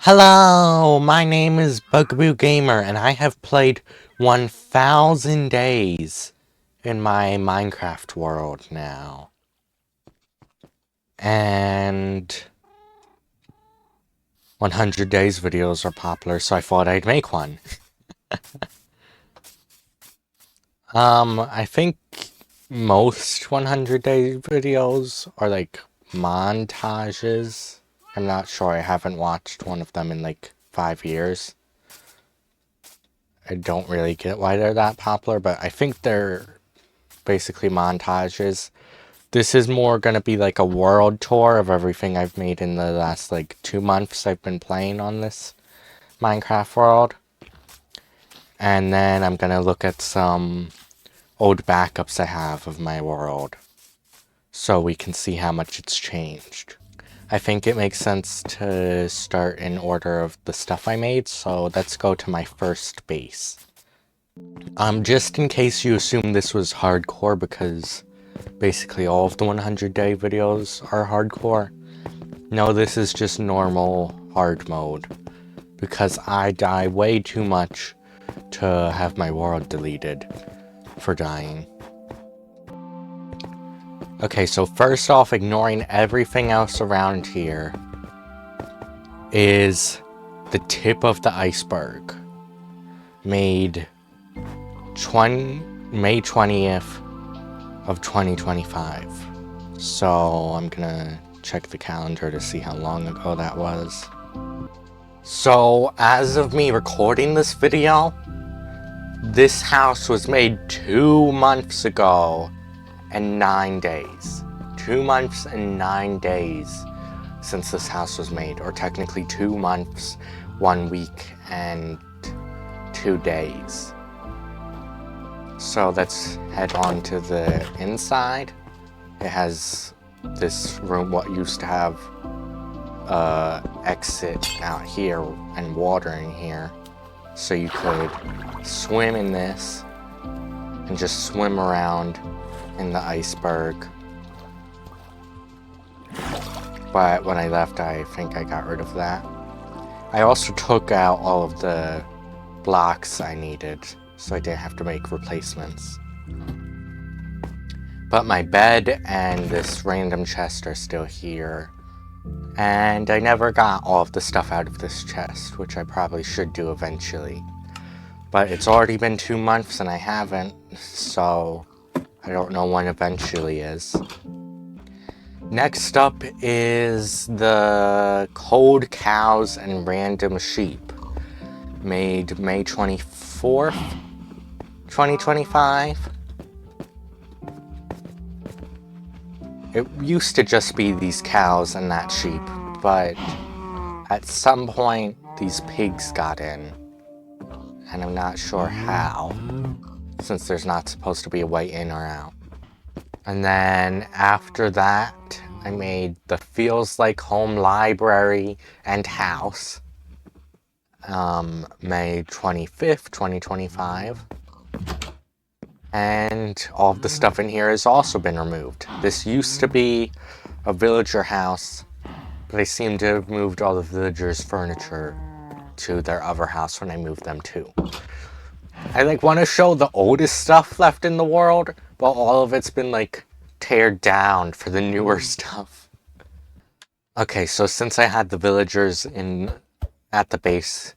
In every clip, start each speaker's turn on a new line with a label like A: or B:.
A: Hello, my name is Bugaboo Gamer, and I have played 1,000 days in my Minecraft world now. And 100 days videos are popular, so I thought I'd make one. I think most 100 day videos are like montages. I'm not sure, I haven't watched one of them in like 5 years. I don't really get why they're that popular, but I think they're basically montages. This is more going to be like a world tour of everything I've made in the last like 2 months I've been playing on this Minecraft world. And then I'm going to look at some old backups I have of my world, so we can see how much it's changed. I think it makes sense to start in order of the stuff I made, so let's go to my first base. Just in case you assume this was hardcore, because basically all of the 100 day videos are hardcore. No, this is just normal hard mode, because I die way too much to have my world deleted for dying. Okay, so first off, ignoring everything else around here is the tip of the iceberg, made May 20th of 2025. So I'm gonna check the calendar to see how long ago that was. So as of me recording this video, this house was made 2 months ago and 9 days. 2 months and 9 days since this house was made, or technically 2 months, 1 week, and 2 days. So let's head on to the inside. It has this room, what used to have exit out here and water in here, so you could swim in this and just swim around in the iceberg. But when I left, I think I got rid of that. I also took out all of the blocks I needed, so I didn't have to make replacements. But my bed and this random chest are still here. And I never got all of the stuff out of this chest, which I probably should do eventually. But it's already been 2 months and I haven't, so I don't know when eventually is. Next up is the cold cows and random sheep, made May 24th, 2025. It used to just be these cows and that sheep, but at some point these pigs got in, and I'm not sure how, since there's not supposed to be a way in or out. And then after that, I made the Feels Like Home library and house, May 25th, 2025. And all of the stuff in here has also been removed. This used to be a villager house, but I seem to have moved all the villagers' furniture to their other house when I moved them too. I want to show the oldest stuff left in the world, but all of it's been teared down for the newer stuff. Okay, so since I had the villagers at the base,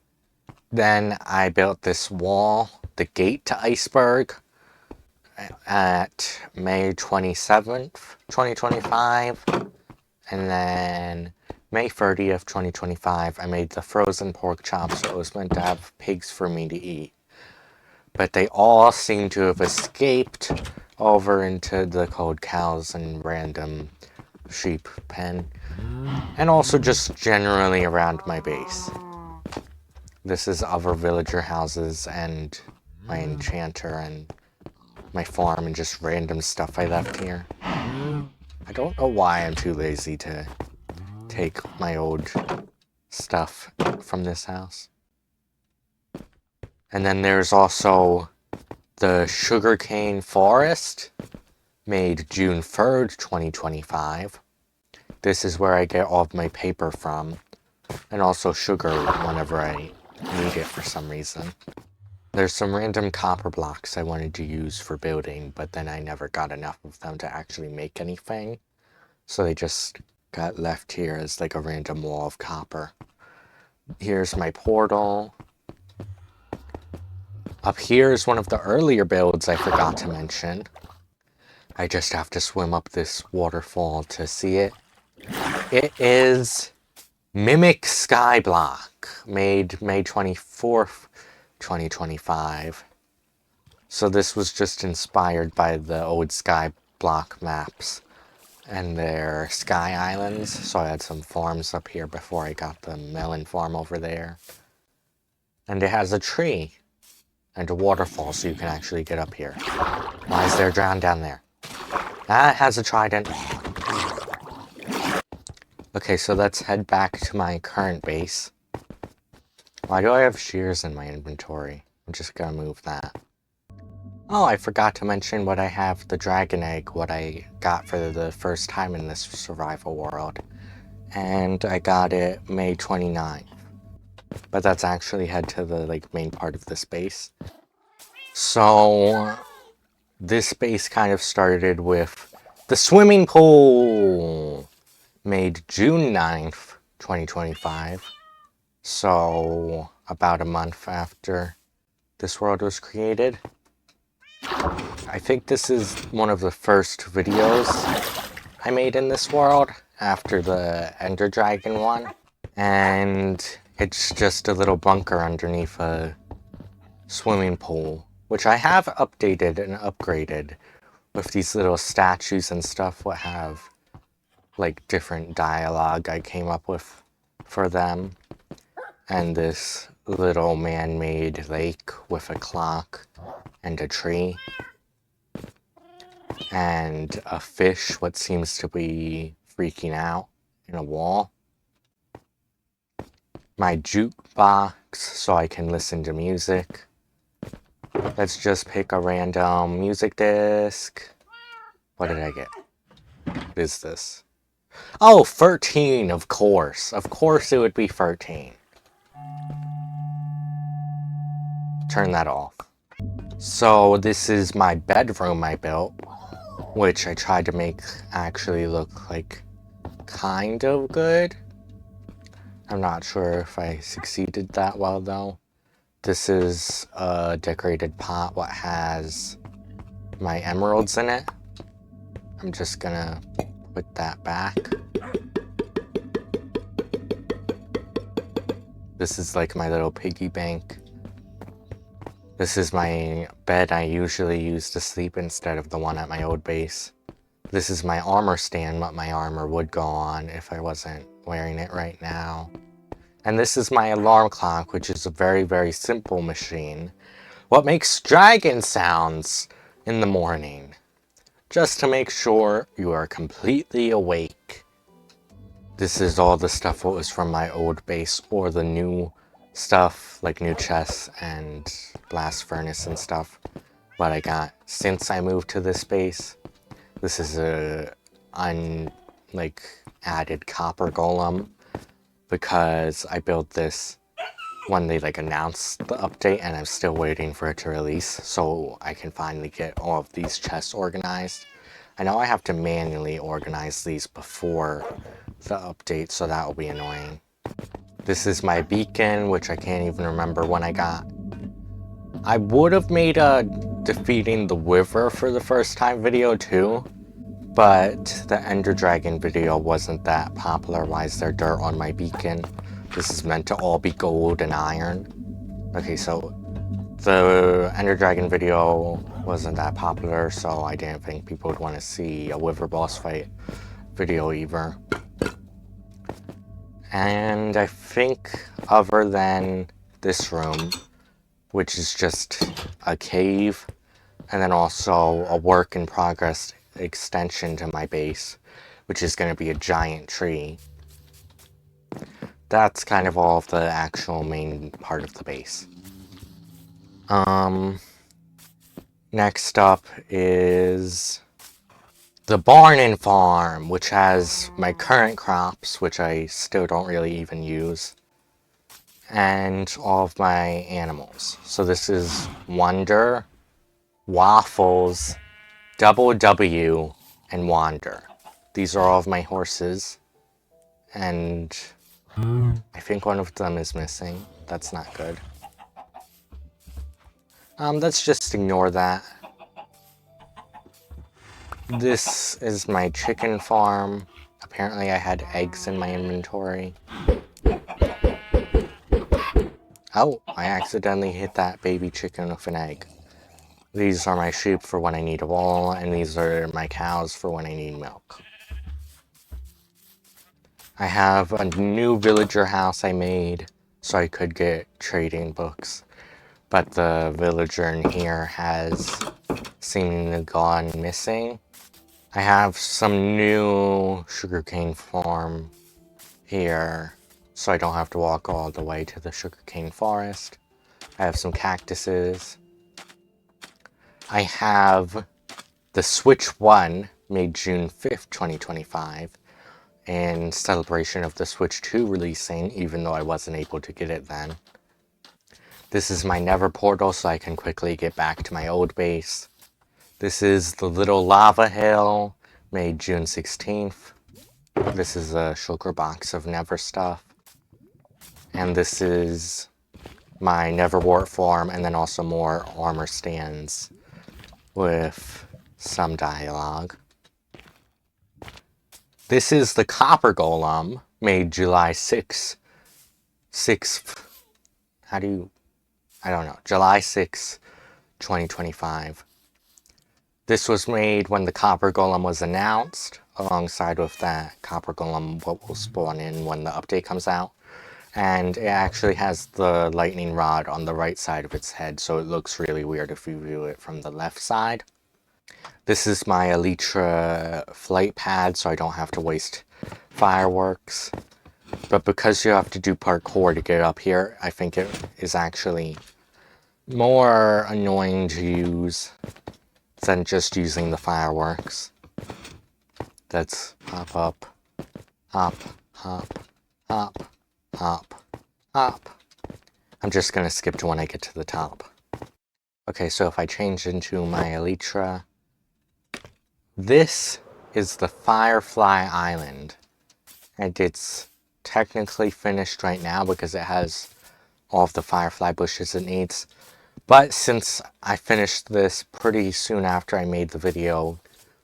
A: then I built this wall, the gate to Iceberg, at May 27th, 2025, and then May 30th, 2025, I made the frozen pork chops, so it was meant to have pigs for me to eat. But they all seem to have escaped over into the cold cows and random sheep pen, and also just generally around my base. This is other villager houses and my enchanter and my farm and just random stuff I left here. I don't know why I'm too lazy to take my old stuff from this house. And then there's also the sugarcane forest, made June 3rd, 2025. This is where I get all of my paper from. And also sugar whenever I need it for some reason. There's some random copper blocks I wanted to use for building, but then I never got enough of them to actually make anything. So they just got left here as like a random wall of copper. Here's my portal. Up here is one of the earlier builds I forgot to mention. I just have to swim up this waterfall to see it. It is Mimic Skyblock, made May 24th, 2025. So this was just inspired by the old Skyblock maps and their sky islands. So I had some farms up here before I got the melon farm over there. And it has a tree and a waterfall so you can actually get up here. Why is there a drown down there? Ah, it has a trident. Okay, so let's head back to my current base. Why do I have shears in my inventory? I'm just gonna move that. Oh, I forgot to mention what I have, the dragon egg, what I got for the first time in this survival world. And I got it May 29th. But that's actually head to the main part of this base. So this base kind of started with the swimming pool, made June 9th, 2025. So about a month after this world was created. I think this is one of the first videos I made in this world after the Ender Dragon one. And it's just a little bunker underneath a swimming pool, which I have updated and upgraded with these little statues and stuff what have like different dialogue I came up with for them. And this little man-made lake with a clock and a tree. And a fish what seems to be freaking out in a wall. My jukebox so I can listen to music. Let's just pick a random music disc. What did I get? What is this? Oh, 13, of course. Of course it would be 13. Turn that off. So this is my bedroom I built, which I tried to make actually look like kind of good. I'm not sure if I succeeded that well though. This is a decorated pot what has my emeralds in it. I'm just gonna put that back. This is like my little piggy bank. This is my bed I usually use to sleep instead of the one at my old base. This is my armor stand, what my armor would go on if I wasn't wearing it right now. And this is my alarm clock, which is a very, very simple machine. What makes dragon sounds in the morning, just to make sure you are completely awake. This is all the stuff that was from my old base or the new stuff, like new chests and blast furnace and stuff, what I got since I moved to this base. This is a added copper golem because I built this when they announced the update and I'm still waiting for it to release so I can finally get all of these chests organized. I know I have to manually organize these before the update, so that will be annoying. This is my beacon, which I can't even remember when I got. I would have made a defeating the Wither for the first time video too, but the Ender Dragon video wasn't that popular. Why is there dirt on my beacon? This is meant to all be gold and iron. Okay, so the Ender Dragon video wasn't that popular, so I didn't think people would want to see a Wither boss fight video either. And I think other than this room, which is just a cave, and then also a work in progress extension to my base, which is going to be a giant tree. That's kind of all of the actual main part of the base. Next up is the barn and farm, which has my current crops, which I still don't really even use, and all of my animals. So this is Wonder, Waffles, Double W, and Wander. These are all of my horses, and I think one of them is missing. That's not good. Let's just ignore that. This is my chicken farm. Apparently I had eggs in my inventory. Oh, I accidentally hit that baby chicken with an egg. These are my sheep for when I need wool, and these are my cows for when I need milk. I have a new villager house I made so I could get trading books, but the villager in here has seemingly gone missing. I have some new sugarcane farm here, so I don't have to walk all the way to the sugarcane forest. I have some cactuses. I have the Switch 1 made June 5th, 2025, in celebration of the Switch 2 releasing, even though I wasn't able to get it then. This is my Nether portal so I can quickly get back to my old base. This is the little lava hill, made June 16th. This is a shulker box of Nether stuff. And this is my Netherwart farm, and then also more armor stands with some dialogue. This is the copper golem, made July 6th. July 6th, 2025. This was made when the copper golem was announced, alongside with that copper golem what will spawn in when the update comes out. And it actually has the lightning rod on the right side of its head, so it looks really weird if you view it from the left side. This is my Elytra flight pad, so I don't have to waste fireworks. But because you have to do parkour to get up here, I think it is actually more annoying to use than just using the fireworks. Let's hop up, hop, hop, hop, hop, hop. I'm just gonna skip to when I get to the top. Okay, so if I change into my Elytra, this is the Firefly Island. And it's technically finished right now because it has all of the firefly bushes it needs. But since I finished this pretty soon after I made the video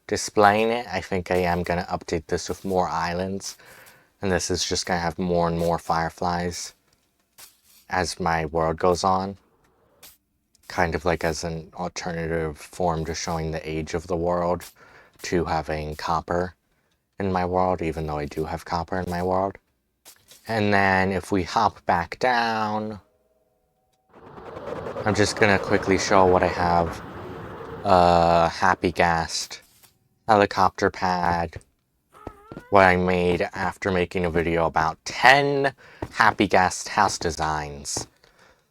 A: displaying it, I think I am going to update this with more islands. And this is just going to have more and more fireflies as my world goes on. Kind of like as an alternative form to showing the age of the world to having copper in my world, even though I do have copper in my world. And then if we hop back down, I'm just gonna quickly show what I have. Happy ghast, helicopter pad, what I made after making a video about 10 happy ghast house designs,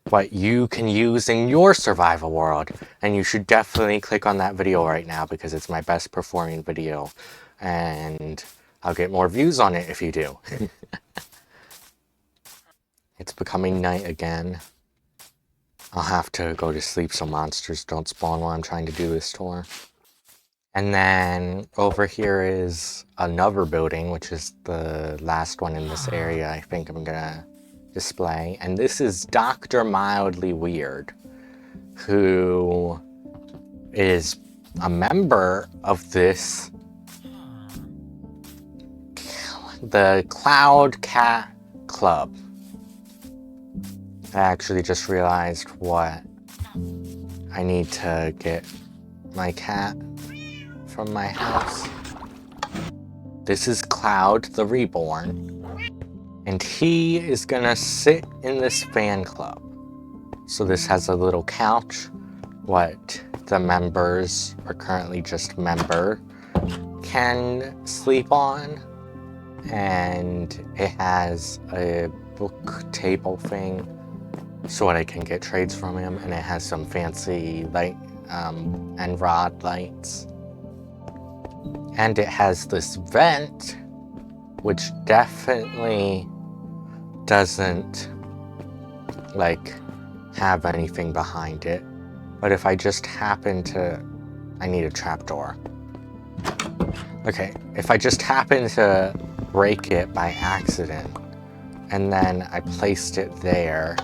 A: what you can use in your survival world. And you should definitely click on that video right now because it's my best performing video, and I'll get more views on it if you do. It's becoming night again. I'll have to go to sleep so monsters don't spawn while I'm trying to do this tour. And then over here is another building, which is the last one in this area I think I'm gonna display. And this is Dr. Mildly Weird, who is a member of this, the Cloud Cat Club. I actually just realized what I need to get my cat from my house. This is Cloud the Reborn, and he is gonna sit in this fan club. So this has a little couch, what the members, or currently just member, can sleep on, and it has a book table thing so that I can get trades from him, and it has some fancy light and rod lights. And it has this vent, which definitely doesn't, like, have anything behind it. But if I just happen to... I need a trapdoor. Okay, if I just happen to break it by accident, and then I placed it there,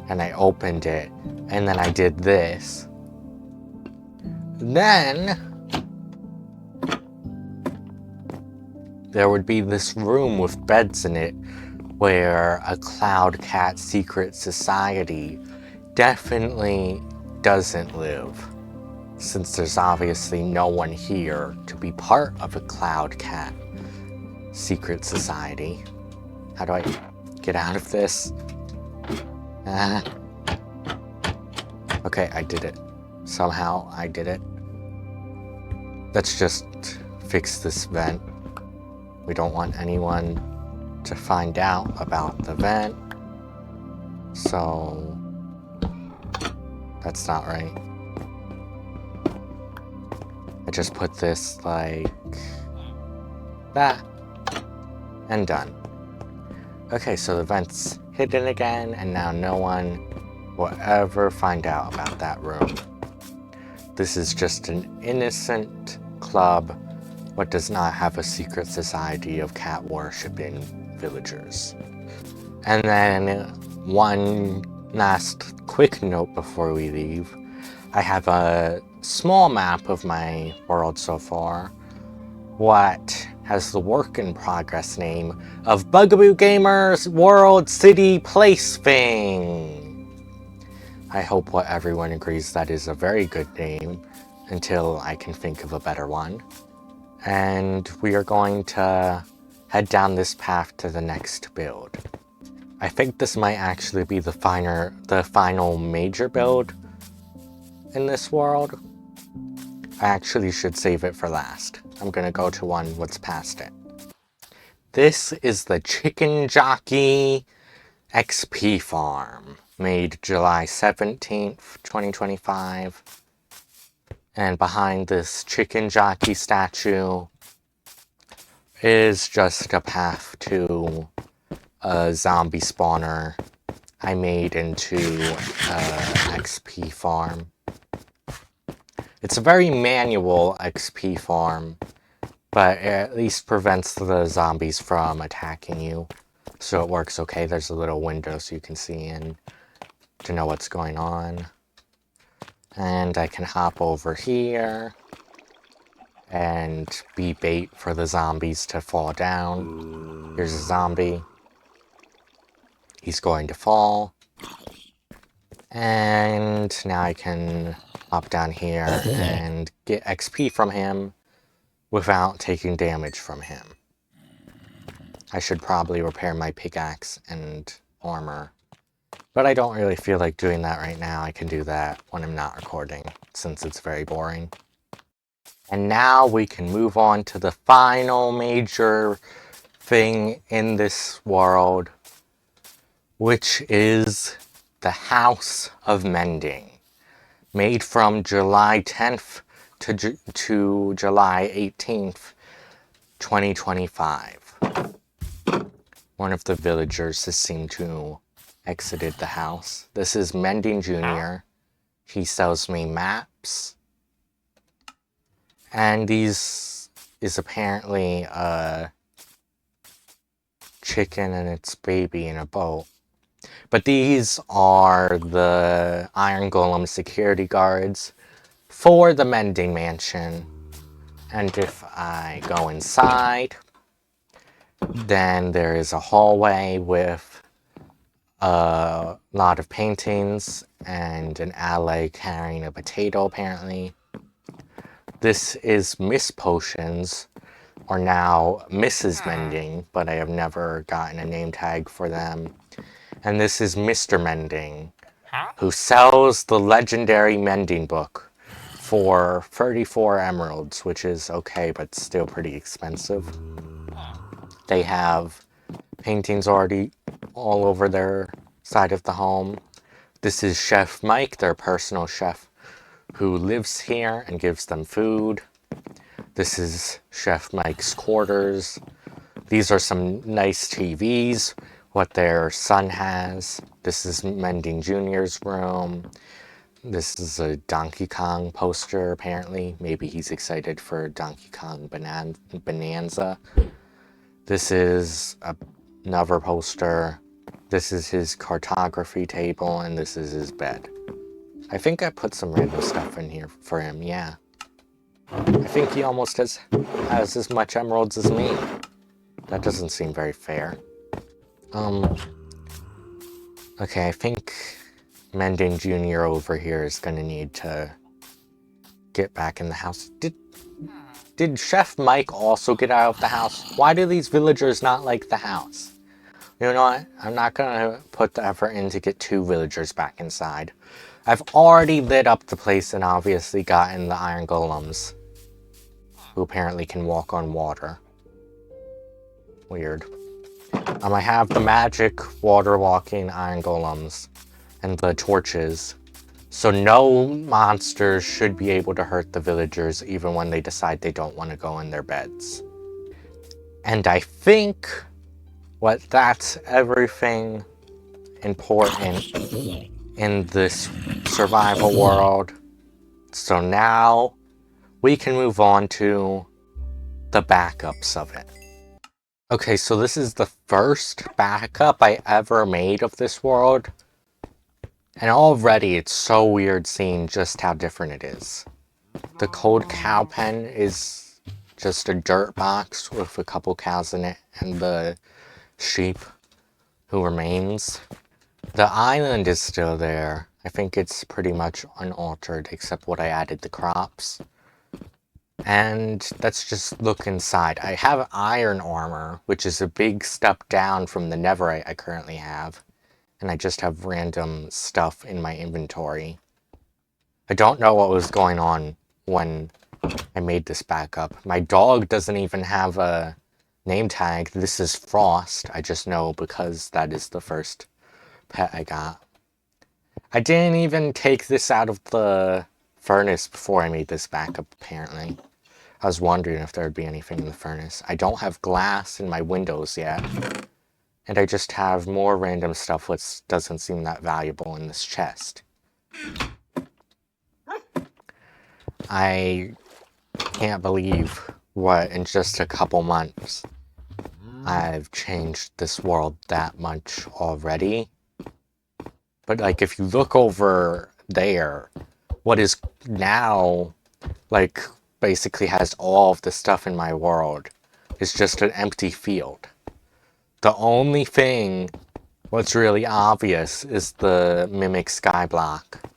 A: and I opened it, and then I did this, then there would be this room with beds in it where a Cloud Cat secret society definitely doesn't live, since there's obviously no one here to be part of a Cloud Cat secret society. How do I get out of this? Okay, I did it. Somehow I did it. Let's just fix this vent. We don't want anyone to find out about the vent. So that's not right. I just put this like that and done. Okay, so the vent's hidden again, and now no one will ever find out about that room. This is just an innocent club what does not have a secret society of cat worshipping villagers. And then one last quick note before we leave. I have a small map of my world so far, what has the work in progress name of Bugaboo Gamers World City Place Thing. I hope what everyone agrees that is a very good name until I can think of a better one. And we are going to head down this path to the next build. I think this might actually be the final major build in this world. I actually should save it for last. I'm gonna go to one what's past it. This is the Chicken Jockey XP Farm, made July 17th, 2025. And behind this Chicken Jockey statue is just a path to a zombie spawner I made into a XP farm. It's a very manual XP farm, but it at least prevents the zombies from attacking you. So it works okay. There's a little window so you can see in to know what's going on. And I can hop over here and be bait for the zombies to fall down. Here's a zombie. He's going to fall. And now I can hop down here and get XP from him without taking damage from him. I should probably repair my pickaxe and armor, but I don't really feel like doing that right now. I can do that when I'm not recording, since it's very boring. And now we can move on to the final major thing in this world, which is the House of Mending, made from July 10th to July 18th, 2025. One of the villagers has seemed to exited the house. This is Mending Jr. He sells me maps. And these is apparently a chicken and its baby in a boat. But these are the Iron Golem security guards for the Mending Mansion. And if I go inside, then there is a hallway with a lot of paintings and an ally carrying a potato, apparently. This is Miss Potions, or now Mrs. Mending, but I have never gotten a name tag for them. And this is Mr. Mending, who sells the legendary Mending book for 34 emeralds, which is okay, but still pretty expensive. They have paintings already all over their side of the home. This is Chef Mike, their personal chef, who lives here and gives them food. This is Chef Mike's quarters. These are some nice TVs, what their son has. This is Mending Jr.'s room. This is a Donkey Kong poster, apparently. Maybe he's excited for Donkey Kong Bonanza. This is another poster. This is his cartography table, and this is his bed. I think I put some random stuff in here for him, yeah. I think he almost has as much emeralds as me. That doesn't seem very fair. Okay, I think Mending Jr. over here is gonna need to get back in the house. Did Chef Mike also get out of the house? Why do these villagers not like the house? You know what? I'm not gonna put the effort in to get 2 villagers back inside. I've already lit up the place and obviously gotten the iron golems, who apparently can walk on water. Weird. I have the magic water walking iron golems and the torches, so no monsters should be able to hurt the villagers even when they decide they don't want to go in their beds. And I think that's everything important in this survival world. So now we can move on to the backups of it. Okay, so this is the first backup I ever made of this world. And already it's so weird seeing just how different it is. The cold cow pen is just a dirt box with a couple cows in it and the sheep who remains. The island is still there. I think it's pretty much unaltered except what I added the crops. And let's just look inside. I have iron armor, which is a big step down from the netherite I currently have. And I just have random stuff in my inventory. I don't know what was going on when I made this backup. My dog doesn't even have a name tag. This is Frost. I just know because that is the first pet I got. I didn't even take this out of the furnace before I made this backup, apparently. I was wondering if there would be anything in the furnace. I don't have glass in my windows yet. And I just have more random stuff which doesn't seem that valuable in this chest. I can't believe what in just a couple months I've changed this world that much already. But like if you look over there, what is now like basically has all of the stuff in my world is just an empty field. The only thing what's really obvious is the mimic sky block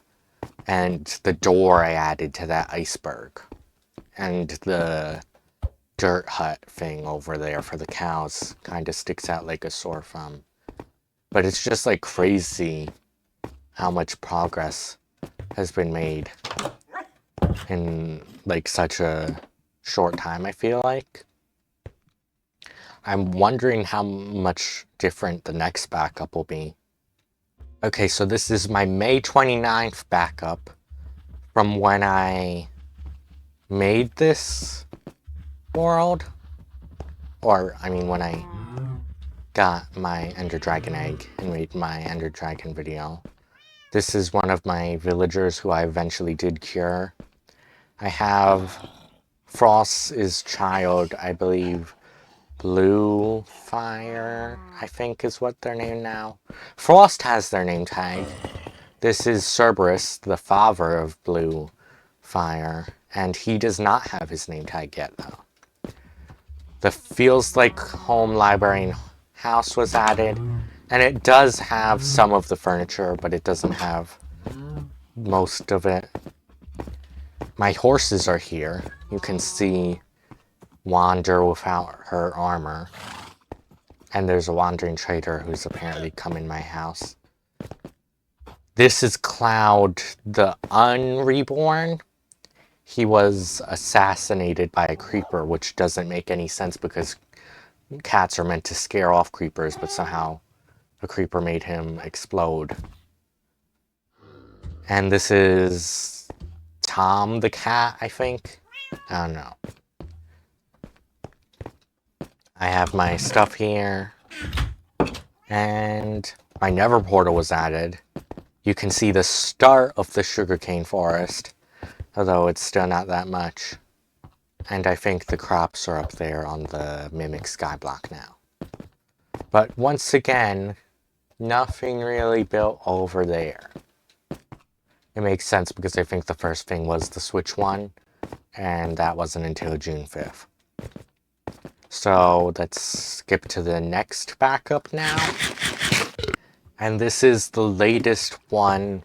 A: and the door I added to that iceberg and the dirt hut thing over there for the cows kind of sticks out like a sore thumb. But it's just like crazy how much progress has been made in like such a short time, I feel like. I'm wondering how much different the next backup will be. Okay, so this is my May 29th backup from when I made this world. Or, I mean, when I got my Ender Dragon egg and made my Ender Dragon video. This is one of my villagers who I eventually did cure. I have Frost's child, I believe, Blue Fire, I think is what they're named now. Frost has their name tag. This is Cerberus, the father of Blue Fire, and he does not have his name tag yet, though. The Feels Like Home Library and House was added, and it does have some of the furniture, but it doesn't have most of it. My horses are here. You can see Wander without her armor. And there's a wandering trader who's apparently come in my house. This is Cloud the Unreborn. He was assassinated by a creeper, which doesn't make any sense because cats are meant to scare off creepers, but somehow a creeper made him explode. And this is Tom the cat, I think. I don't know. I have my stuff here, and my nether portal was added. You can see the start of the sugarcane forest, although it's still not that much. And I think the crops are up there on the Mimic Skyblock now. But once again, nothing really built over there. It makes sense because I think the first thing was the Switch one, and that wasn't until June 5th. So let's skip to the next backup now. And this is the latest one,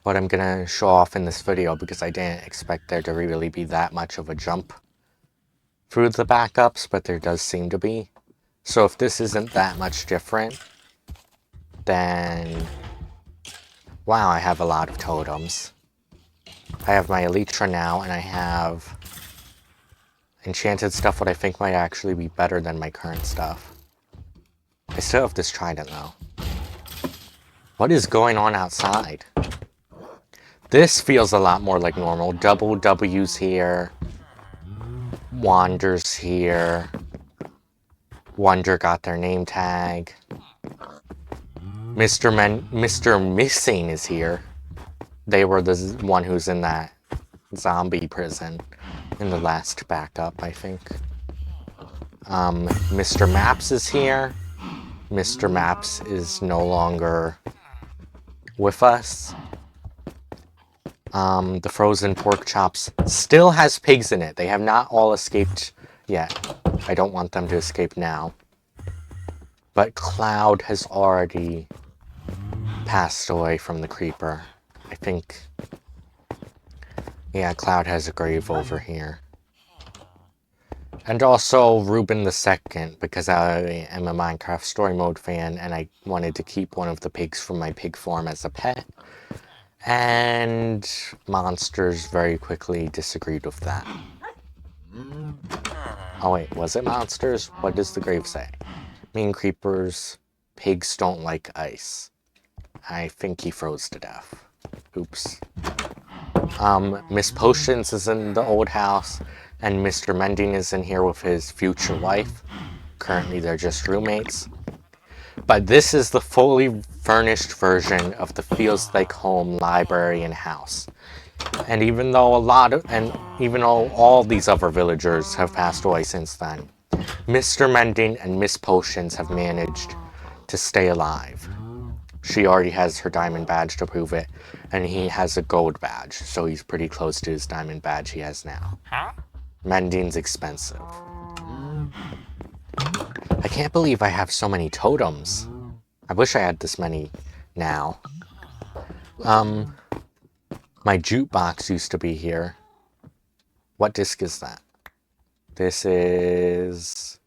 A: what I'm gonna show off in this video because I didn't expect there to really be that much of a jump through the backups, but there does seem to be. So if this isn't that much different, then wow, I have a lot of totems. I have my Elytra now, and I have enchanted stuff, what I think might actually be better than my current stuff. I still have this trident though. What is going on outside? This feels a lot more like normal. Double W's here. Wander's here. Wonder got their name tag. Mr. Missing is here. They were the one who's in that zombie prison in the last backup, I think. Mr. Maps is here. Mr. Maps is no longer with us. The frozen pork chops still has pigs in it. They have not all escaped yet. I don't want them to escape now. But Cloud has already passed away from the creeper. I think... yeah, Cloud has a grave over here. And also Ruben II, because I am a Minecraft story mode fan and I wanted to keep one of the pigs from my pig farm as a pet. And Monsters very quickly disagreed with that. Oh wait, was it Monsters? What does the grave say? Mean creepers, pigs don't like ice. I think he froze to death. Oops. Miss Potions is in the old house, and Mr. Mending is in here with his future wife. Currently they're just roommates. But this is the fully furnished version of the Feels Like Home library and house. And even though all these other villagers have passed away since then, Mr. Mending and Miss Potions have managed to stay alive. She already has her diamond badge to prove it, and he has a gold badge, so he's pretty close to his diamond badge he has now. Mending's expensive. I can't believe I have so many totems. I wish I had this many now. My jukebox used to be here. What disc is that? This is...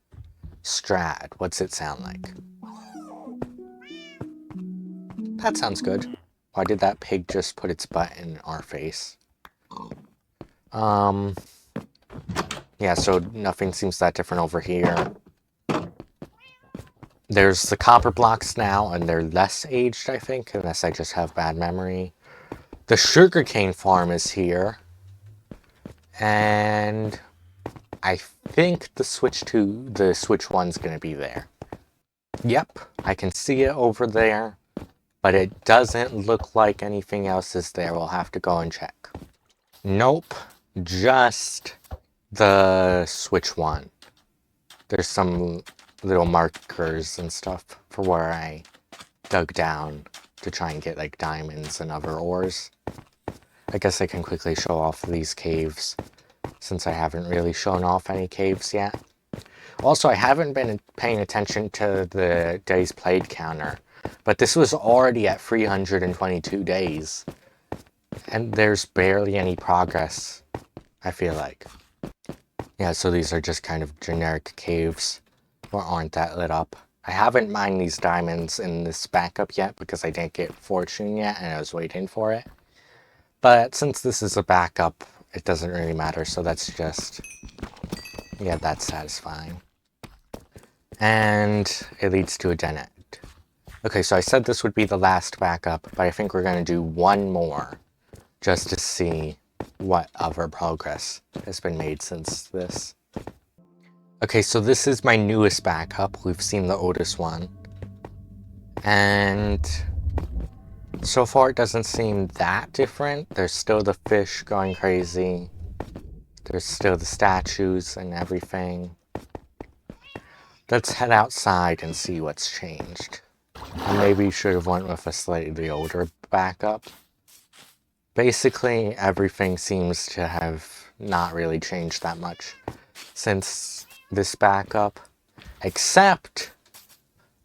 A: Strad. What's it sound like? That sounds good. Why did that pig just put its butt in our face? Yeah, so nothing seems that different over here. There's the copper blocks now, and they're less aged, I think, unless I just have bad memory. The sugarcane farm is here. And I think the Switch 1's gonna be there. Yep, I can see it over there, but it doesn't look like anything else is there. We'll have to go and check. Nope, just the Switch 1. There's some little markers and stuff for where I dug down to try and get like diamonds and other ores. I guess I can quickly show off these caves since I haven't really shown off any caves yet. Also, I haven't been paying attention to the days played counter, but this was already at 322 days, and there's barely any progress, I feel like. Yeah, so these are just kind of generic caves, or aren't that lit up. I haven't mined these diamonds in this backup yet because I didn't get fortune yet and I was waiting for it. But since this is a backup, it doesn't really matter, so that's just... yeah, that's satisfying. And it leads to a dead end. Okay, so I said this would be the last backup, but I think we're going to do one more just to see what other progress has been made since this. Okay, so this is my newest backup. We've seen the oldest one. And so far it doesn't seem that different. There's still the fish going crazy. There's still the statues and everything. Let's head outside and see what's changed. I maybe should have went with a slightly older backup. Basically, everything seems to have not really changed that much since this backup, except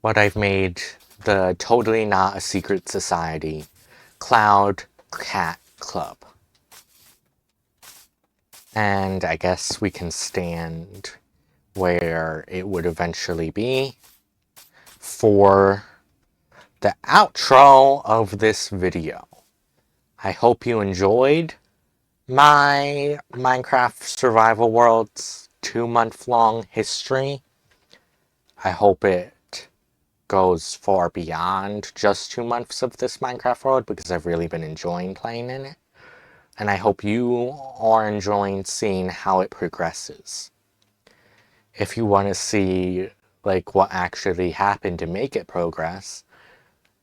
A: what I've made the totally not a secret society Cloud Cat Club. And I guess we can stand where it would eventually be for the outro of this video. I hope you enjoyed my Minecraft Survival World's 2-month-long history. I hope it goes far beyond just 2 months of this Minecraft world because I've really been enjoying playing in it. And I hope you are enjoying seeing how it progresses. If you want to see like what actually happened to make it progress,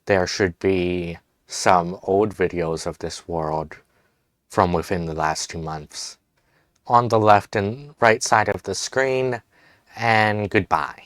A: there should be some old videos of this world from within the last 2 months on the left and right side of the screen, and goodbye.